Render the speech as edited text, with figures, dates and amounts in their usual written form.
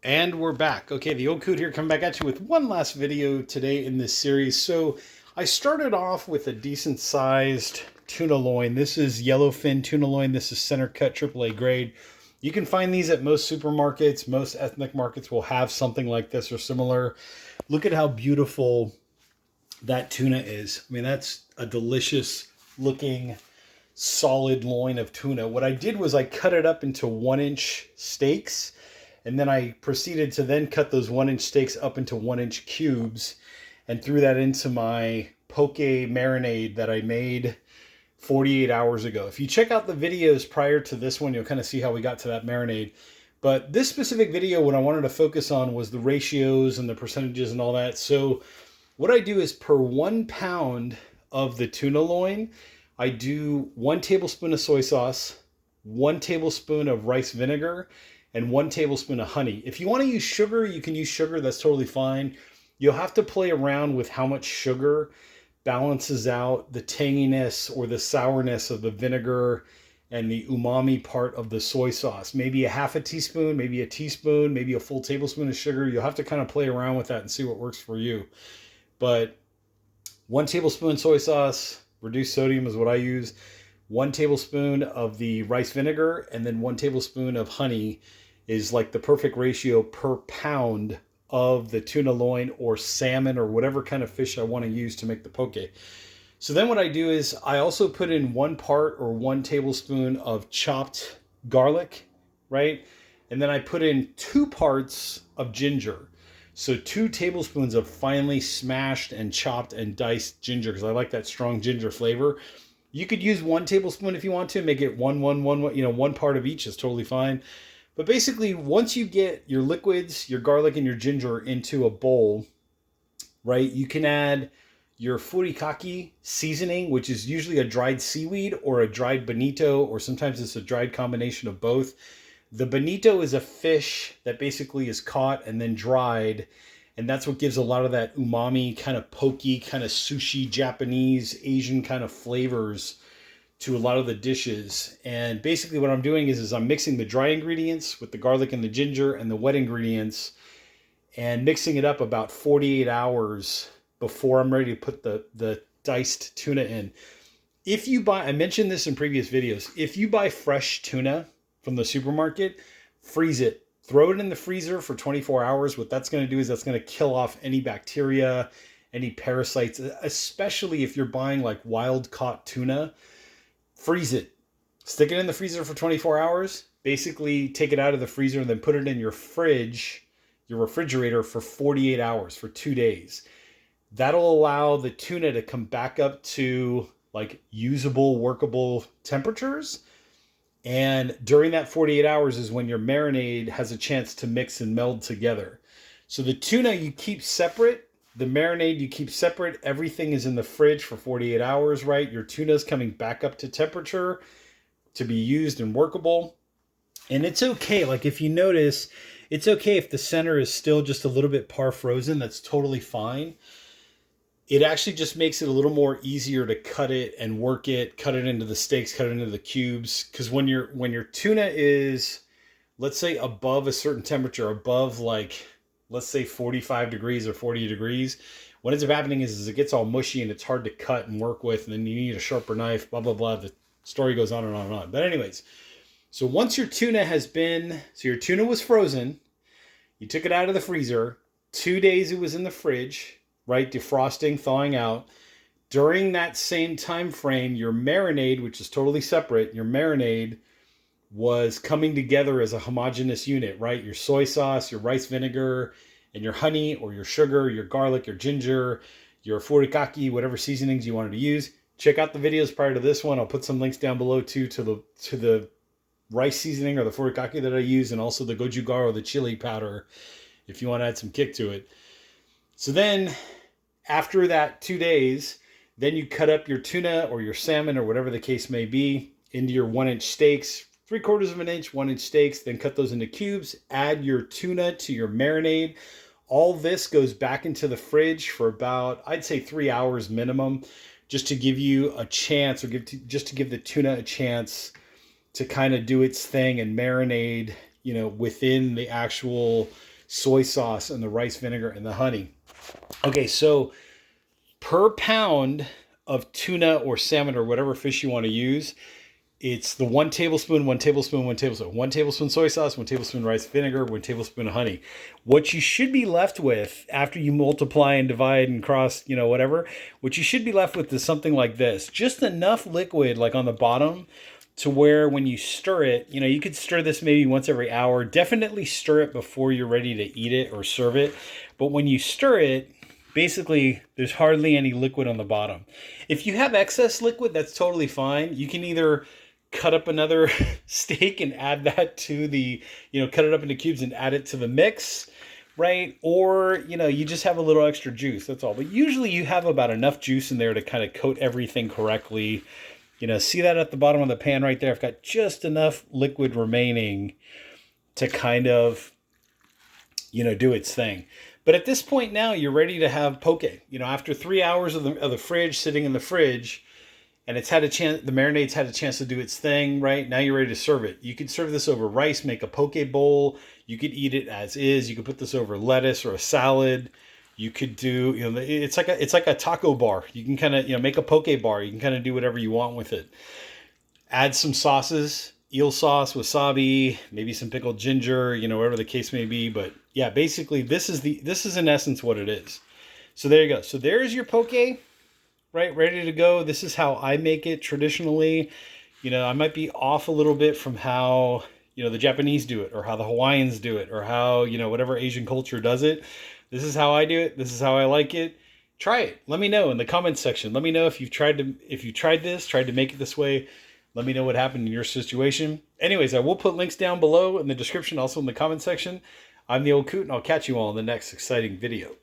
And we're back. Okay, the old coot here coming back at you with one last video today in this series. So I started off with a decent sized tuna loin. This is yellowfin tuna loin. This is center cut AAA grade. You can find these at most supermarkets. Most ethnic markets will have something like this or similar. Look at how beautiful that tuna is. I mean, that's a delicious looking solid loin of tuna. What I did was I cut it up into 1-inch steaks. And then I proceeded to then cut those 1-inch steaks up into 1-inch cubes and threw that into my poke marinade that I made 48 hours ago. If you check out the videos prior to this one, you'll kind of see how we got to that marinade. But this specific video, what I wanted to focus on was the ratios and the percentages and all that. So what I do is per 1 pound of the tuna loin, I do 1 tablespoon of soy sauce, 1 tablespoon of rice vinegar, and 1 tablespoon of honey. If you want to use sugar, you can use sugar. That's totally fine. You'll have to play around with how much sugar balances out the tanginess or the sourness of the vinegar and the umami part of the soy sauce. Maybe a half a teaspoon, maybe a teaspoon, maybe a full tablespoon of sugar. You'll have to kind of play around with that and see what works for you. But 1 tablespoon soy sauce, reduced sodium is what I use. 1 tablespoon of the rice vinegar, and then 1 tablespoon of honey is like the perfect ratio per pound of the tuna loin or salmon or whatever kind of fish I want to use to make the poke. So then what I do is I also put in 1 part or 1 tablespoon of chopped garlic, right? And then I put in 2 parts of ginger. So 2 tablespoons of finely smashed and chopped and diced ginger, because I like that strong ginger flavor. You could use 1 tablespoon if you want to, make it one part of each is totally fine. But basically, once you get your liquids, your garlic and your ginger into a bowl, right, you can add your furikake seasoning, which is usually a dried seaweed or a dried bonito, or sometimes it's a dried combination of both. The bonito is a fish that basically is caught and then dried, and that's what gives a lot of that umami, kind of pokey, kind of sushi, Japanese, Asian kind of flavors to a lot of the dishes. And basically what I'm doing is I'm mixing the dry ingredients with the garlic and the ginger and the wet ingredients and mixing it up about 48 hours before I'm ready to put the diced tuna in. If you buy, I mentioned this in previous videos, if you buy fresh tuna from the supermarket, freeze it. Throw it in the freezer for 24 hours. What that's going to do is that's going to kill off any bacteria, any parasites, especially if you're buying like wild caught tuna. Freeze it. Stick it in the freezer for 24 hours. Basically, take it out of the freezer and then put it in your fridge, your refrigerator for 48 hours, for 2 days. That'll allow the tuna to come back up to like usable, workable temperatures. And during that 48 hours is when your marinade has a chance to mix and meld together. So the tuna you keep separate. The marinade you keep separate. Everything is in the fridge for 48 hours, right? Your tuna is coming back up to temperature to be used and workable. And it's okay. Like if you notice, it's okay if the center is still just a little bit par frozen. That's totally fine. It actually just makes it a little more easier to cut it and work it, cut it into the steaks, cut it into the cubes. Because when your tuna is, let's say, above a certain temperature, above like, let's say 45 degrees or 40 degrees, what ends up happening is it gets all mushy and it's hard to cut and work with, and then you need a sharper knife, blah, blah, blah. The story goes on and on and on. But anyways, so once your tuna your tuna was frozen, you took it out of the freezer, 2 days it was in the fridge, right, defrosting, thawing out. During that same time frame, your marinade, which is totally separate, your marinade was coming together as a homogeneous unit, right? Your soy sauce, your rice vinegar, and your honey or your sugar, your garlic, your ginger, your furikake, whatever seasonings you wanted to use. Check out the videos prior to this one. I'll put some links down below too to the rice seasoning or the furikake that I use, and also the gochugaru, the chili powder, if you want to add some kick to it. So then after that 2 days, then you cut up your tuna or your salmon or whatever the case may be into your 1-inch steaks, 3/4 of an inch, 1-inch steaks, then cut those into cubes, add your tuna to your marinade. All this goes back into the fridge for about, I'd say 3 hours minimum, just to give you a chance, or just to give the tuna a chance to kind of do its thing and marinade, within the actual soy sauce and the rice vinegar and the honey. Okay, so per pound of tuna or salmon or whatever fish you want to use, it's the 1 tablespoon, 1 tablespoon, 1 tablespoon. 1 tablespoon soy sauce, 1 tablespoon rice vinegar, 1 tablespoon of honey. What you should be left with after you multiply and divide and cross, whatever, what you should be left with is something like this. Just enough liquid, like on the bottom, to where when you stir it, you could stir this maybe once every hour. Definitely stir it before you're ready to eat it or serve it. But when you stir it, basically, there's hardly any liquid on the bottom. If you have excess liquid, that's totally fine. You can either cut up another steak and add that to the, cut it up into cubes and add it to the mix, right? Or, you just have a little extra juice, that's all. But usually you have about enough juice in there to kind of coat everything correctly. See that at the bottom of the pan right there? I've got just enough liquid remaining to kind of, do its thing. But at this point now, you're ready to have poke. After 3 hours of the fridge, sitting in the fridge, and it's had a chance, the marinade's had a chance to do its thing, right? Now you're ready to serve it. You could serve this over rice, make a poke bowl. You could eat it as is. You could put this over lettuce or a salad. You could do, it's like a taco bar. You can kind of, make a poke bar. You can kind of do whatever you want with it. Add some sauces, eel sauce, wasabi, maybe some pickled ginger, whatever the case may be. But yeah, basically this is in essence what it is. So there you go. So there's your poke, right? Ready to go. This is how I make it traditionally. I might be off a little bit from how, the Japanese do it, or how the Hawaiians do it, or how, whatever Asian culture does it. This is how I do it. This is how I like it. Try it. Let me know in the comments section. Let me know if you tried to make it this way. Let me know what happened in your situation. Anyways, I will put links down below in the description, also in the comment section. I'm the Old Coot, and I'll catch you all in the next exciting video.